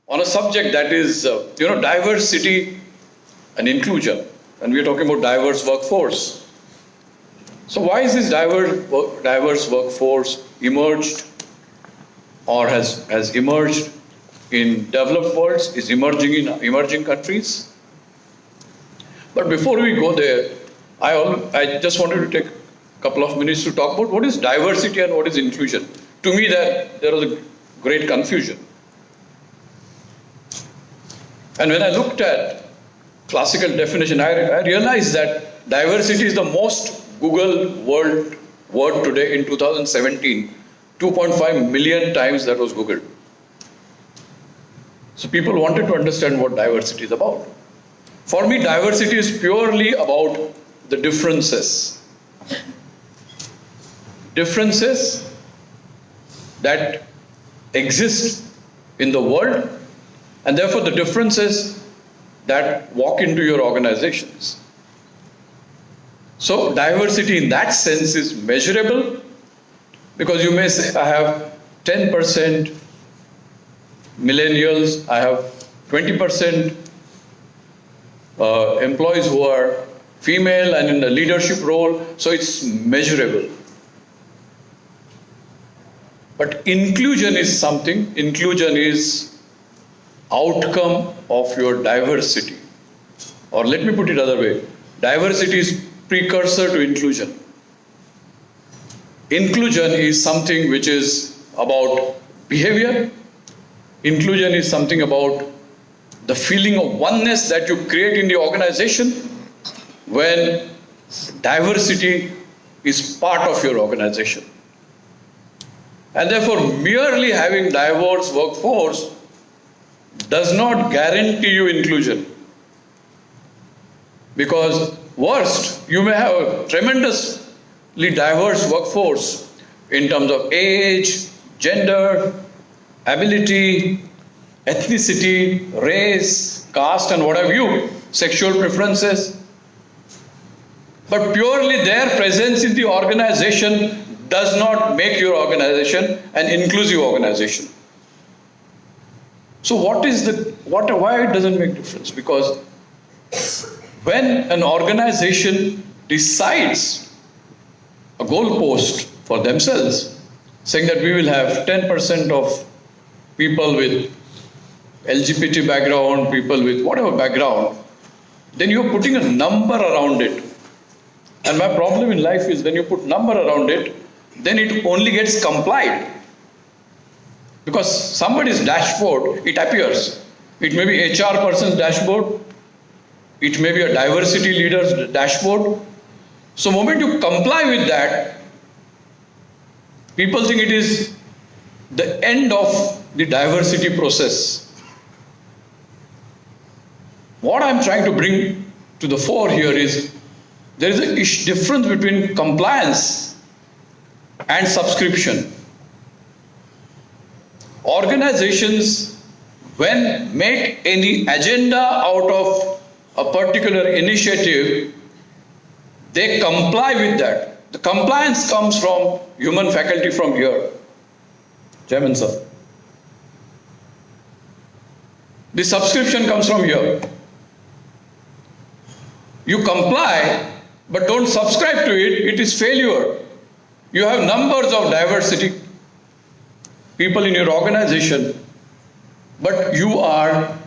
on a subject that is, diversity and inclusion. And we are talking about diverse workforce. So why is this diverse workforce emerged or has emerged in developed worlds, is emerging in emerging countries? But before we go there, I just wanted to take a couple of minutes to talk about what is diversity and what is inclusion. To me, there was a great confusion. And when I looked at classical definition, I realized that diversity is the most Googled word today in 2017. 2.5 million times that was Googled. So people wanted to understand what diversity is about. For me, diversity is purely about the differences. Differences that exist in the world, and therefore the differences that walk into your organizations. So diversity in that sense is measurable, because you may say, I have 10% millennials, I have 20% employees who are female and in a leadership role, so it's measurable. But inclusion is something, inclusion is outcome of your diversity. Or let me put it other way, diversity is precursor to inclusion. Inclusion is something which is about behavior. Inclusion is something about the feeling of oneness that you create in the organization when diversity is part of your organization. And therefore, merely having diverse workforce does not guarantee you inclusion. Because worst, you may have a tremendously diverse workforce in terms of age, gender, ability, ethnicity, race, caste, and what have you, sexual preferences. But purely their presence in the organization does not make your organization an inclusive organization. So why it doesn't make difference? Because when an organization decides a goalpost for themselves, saying that we will have 10% of people with LGBT background, people with whatever background, then you're putting a number around it. And my problem in life is when you put number around it, then it only gets complied. Because somebody's dashboard, it appears. It may be HR person's dashboard, it may be a diversity leader's dashboard. So the moment you comply with that, people think it is the end of the diversity process. What I'm trying to bring to the fore here is there is a difference between compliance and subscription. Organizations, when make any agenda out of a particular initiative, they comply with that. The compliance comes from human faculty from here. Chairman sir. The subscription comes from here. You comply, but don't subscribe to it, it is failure. You have numbers of diversity people in your organization, but you are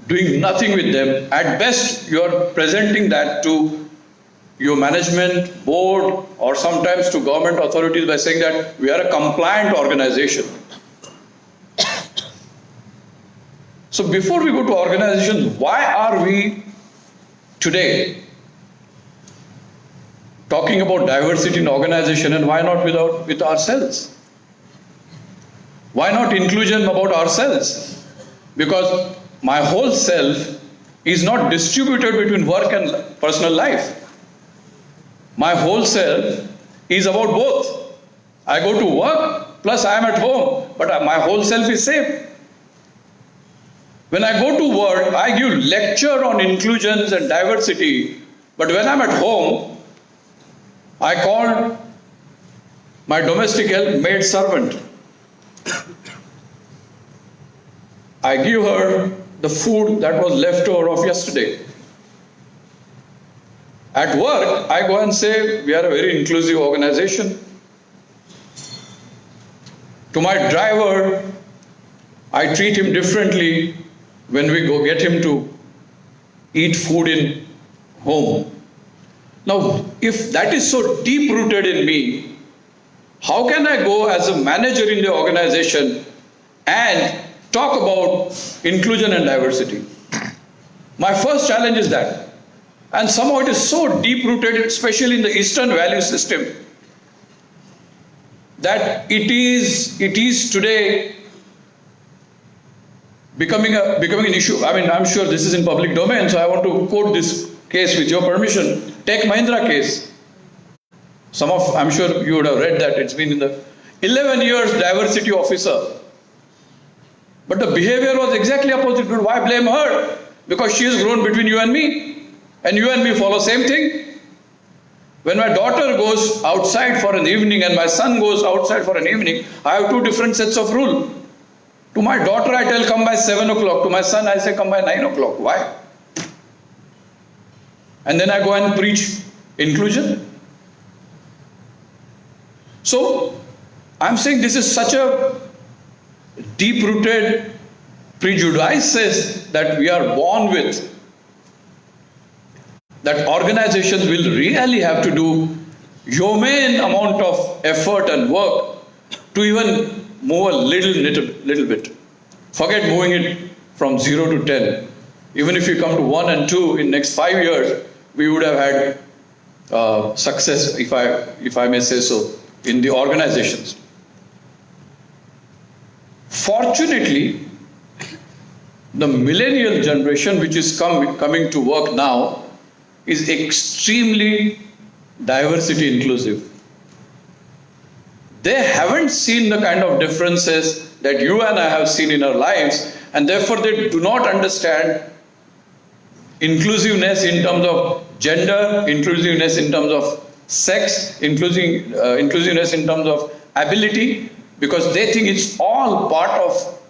doing nothing with them. At best, you are presenting that to your management, board, or sometimes to government authorities by saying that we are a compliant organization. So before we go to organizations, why are we today talking about diversity in organization, and why not with ourselves? Why not inclusion about ourselves? Because my whole self is not distributed between work and personal life. My whole self is about both. I go to work, plus I am at home, but my whole self is safe. When I go to work, I give lecture on inclusions and diversity, but when I'm at home, I call my domestic help maid servant. I give her the food that was left over of yesterday. At work, I go and say, we are a very inclusive organization. To my driver, I treat him differently when we go get him to eat food in home. Now, if that is so deep-rooted in me, how can I go as a manager in the organization and talk about inclusion and diversity? My first challenge is that. And somehow it is so deep-rooted, especially in the Eastern value system, that it is today becoming an issue. I mean, I'm sure this is in public domain, so I want to quote this case with your permission. Tech Mahindra case. I'm sure you would have read that. It's been in the 11 years diversity officer. But the behavior was exactly opposite. But why blame her? Because she has grown between you and me. And you and me follow same thing. When my daughter goes outside for an evening and my son goes outside for an evening, I have two different sets of rules. To my daughter I tell come by 7 o'clock. To my son I say come by 9 o'clock. Why? And then I go and preach inclusion. So I'm saying this is such a deep-rooted prejudices that we are born with, that organizations will really have to do yeoman amount of effort and work to even move a little bit. Forget moving it from 0 to 10. Even if you come to 1 and 2 in next 5 years, we would have had success, if I may say so, in the organizations. Fortunately, the millennial generation which is coming to work now is extremely diversity inclusive. They haven't seen the kind of differences that you and I have seen in our lives, and therefore they do not understand inclusiveness in terms of gender, inclusiveness in terms of sex, inclusiveness in terms of ability, because they think it's all part of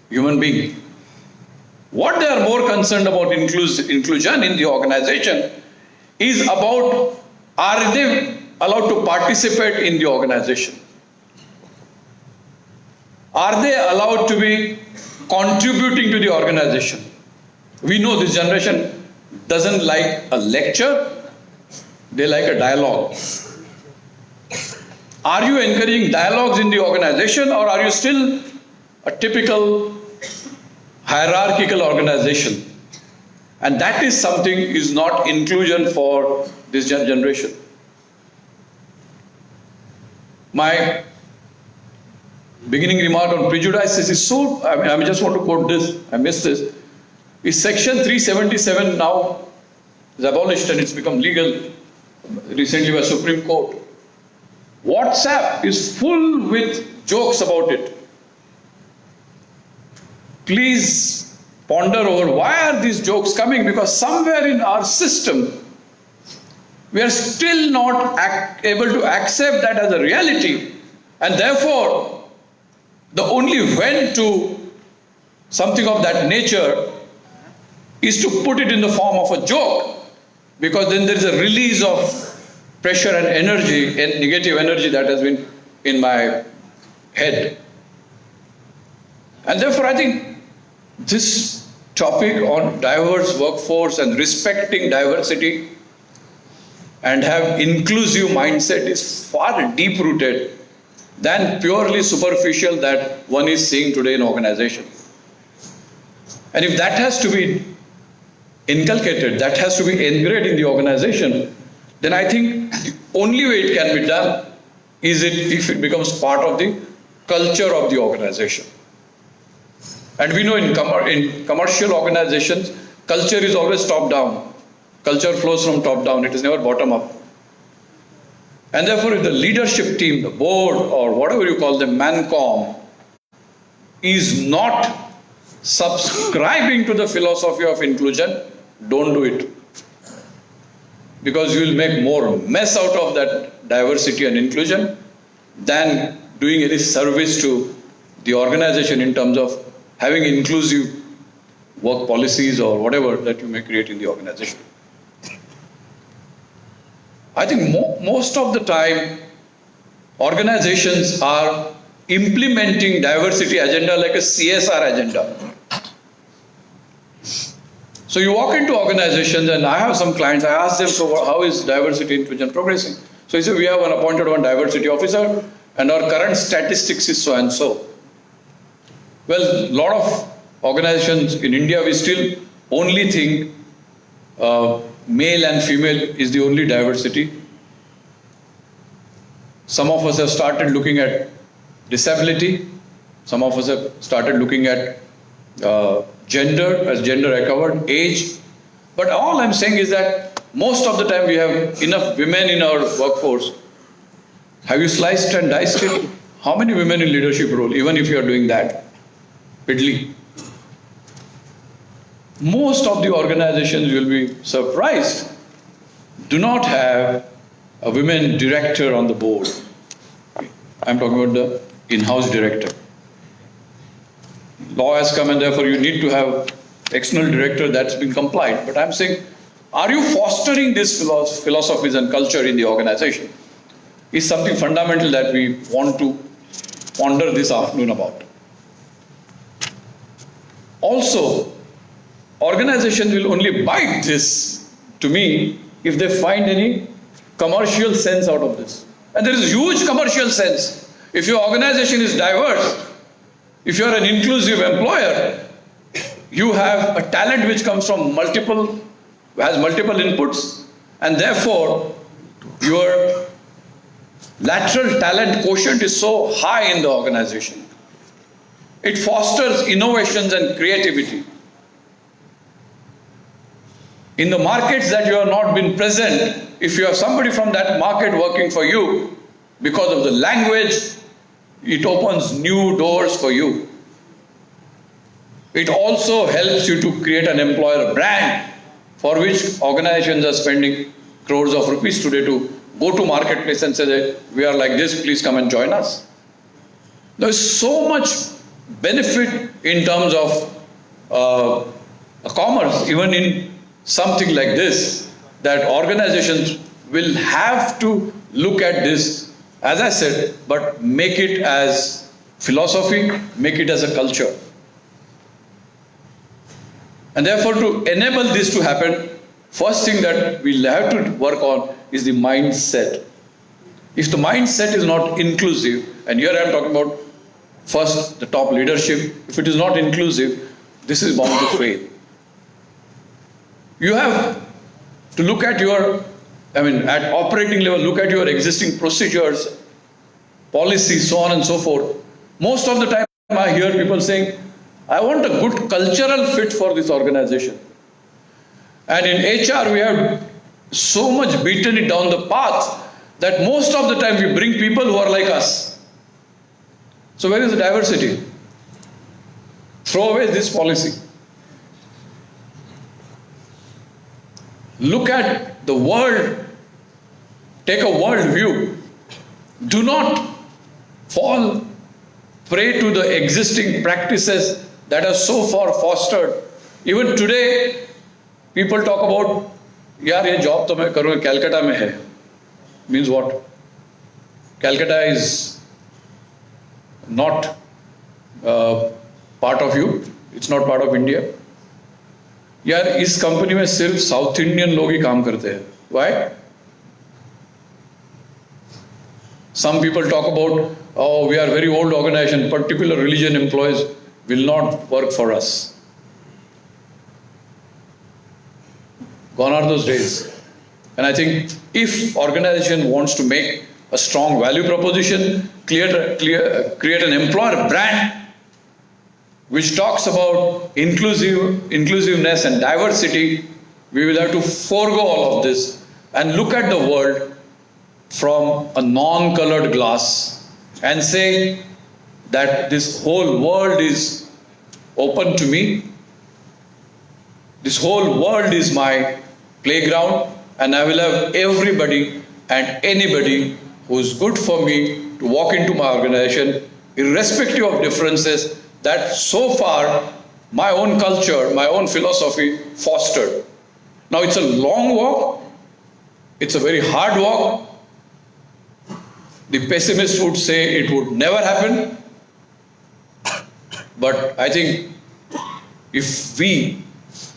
human being. What they are more concerned about inclusion in the organization is about, are they allowed to participate in the organization? Are they allowed to be contributing to the organization? We know this generation doesn't like a lecture, they like a dialogue. Are you encouraging dialogues in the organization, or are you still a typical hierarchical organization? And that is something is not inclusion for this generation. My beginning remark on prejudices is so, I just want to quote this, I missed this. Is section 377 now is abolished and it's become legal recently by Supreme Court. WhatsApp is full with jokes about it. Please ponder over why are these jokes coming, because somewhere in our system we are still not able to accept that as a reality, and therefore the only vent to something of that nature is to put it in the form of a joke, because then there is a release of pressure and energy and negative energy that has been in my head. And therefore I think this topic on diverse workforce and respecting diversity and have inclusive mindset is far deep rooted than purely superficial that one is seeing today in organization. And if that has to be inculcated, that has to be engraved in the organization, then I think the only way it can be done is if it becomes part of the culture of the organization. And we know in commercial organizations, culture is always top down. Culture flows from top down, it is never bottom up. And therefore if the leadership team, the board or whatever you call them, ManCom, is not subscribing to the philosophy of inclusion, don't do it. Because you will make more mess out of that diversity and inclusion than doing any service to the organization in terms of having inclusive work policies or whatever that you may create in the organization. I think most of the time organizations are implementing diversity agenda like a CSR agenda. So you walk into organizations, and I have some clients, I ask them, so how is diversity inclusion progressing? So he said, we have an appointed one diversity officer and our current statistics is so and so. Well, a lot of organizations in India, we still only think male and female is the only diversity. Some of us have started looking at disability. Some of us have started looking at gender, as gender I covered, age. But all I'm saying is that most of the time we have enough women in our workforce. Have you sliced and diced it? How many women in leadership role, even if you are doing that? Piddly. Most of the organizations, will be surprised, do not have a women director on the board. I'm talking about the in-house director. Law has come and therefore you need to have external director, that's been complied. But I'm saying, are you fostering these philosophies and culture in the organization? Is something fundamental that we want to ponder this afternoon about. Also, organizations will only bite this, to me, if they find any commercial sense out of this. And there is huge commercial sense. If your organization is diverse, if you are an inclusive employer, you have a talent which comes from has multiple inputs, and therefore your lateral talent quotient is so high in the organization. It fosters innovations and creativity. In the markets that you have not been present, if you have somebody from that market working for you, because of the language, it opens new doors for you. It also helps you to create an employer brand for which organizations are spending crores of rupees today to go to marketplace and say that we are like this, please come and join us. There is so much benefit in terms of commerce, even in something like this, that organizations will have to look at this, as I said, but make it as philosophy, make it as a culture. And therefore, to enable this to happen, first thing that we'll have to work on is the mindset. If the mindset is not inclusive, and here I'm talking about first the top leadership, if it is not inclusive, this is bound to fail. You have to look at your, at operating level, look at your existing procedures, policies, so on and so forth. Most of the time I hear people saying, I want a good cultural fit for this organization. And in HR we have so much beaten it down the path that most of the time we bring people who are like us. So where is the diversity? Throw away this policy. Look at the world, take a world view. Do not fall prey to the existing practices that are so far fostered. Even today, people talk about, yaar ye job to main karunga, Calcutta mein hai. Means what? Calcutta is not part of you, it's not part of India. यार इस company में सिर्फ south Indian लोग ही काम करते हैं. Why? Some people talk about, oh, we are very old organization, particular religion employees will not work for us. Gone are those days. And I think if organization wants to make a strong value proposition, create an employer brand which talks about inclusiveness and diversity, we will have to forego all of this and look at the world from a non-colored glass and say that this whole world is open to me, this whole world is my playground, and I will have everybody and anybody who is good for me to walk into my organization, irrespective of differences, that so far my own culture, my own philosophy fostered. Now it's a long walk, it's a very hard walk. The pessimist would say it would never happen. But I think if we,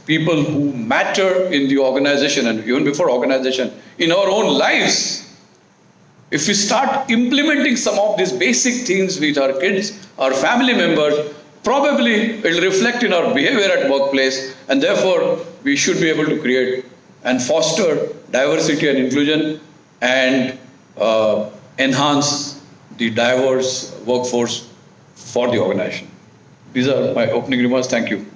people who matter in the organization and even before organization, in our own lives, if we start implementing some of these basic things with our kids, our family members, probably it will reflect in our behavior at workplace, and therefore we should be able to create and foster diversity and inclusion and enhance the diverse workforce for the organization. These are my opening remarks. Thank you.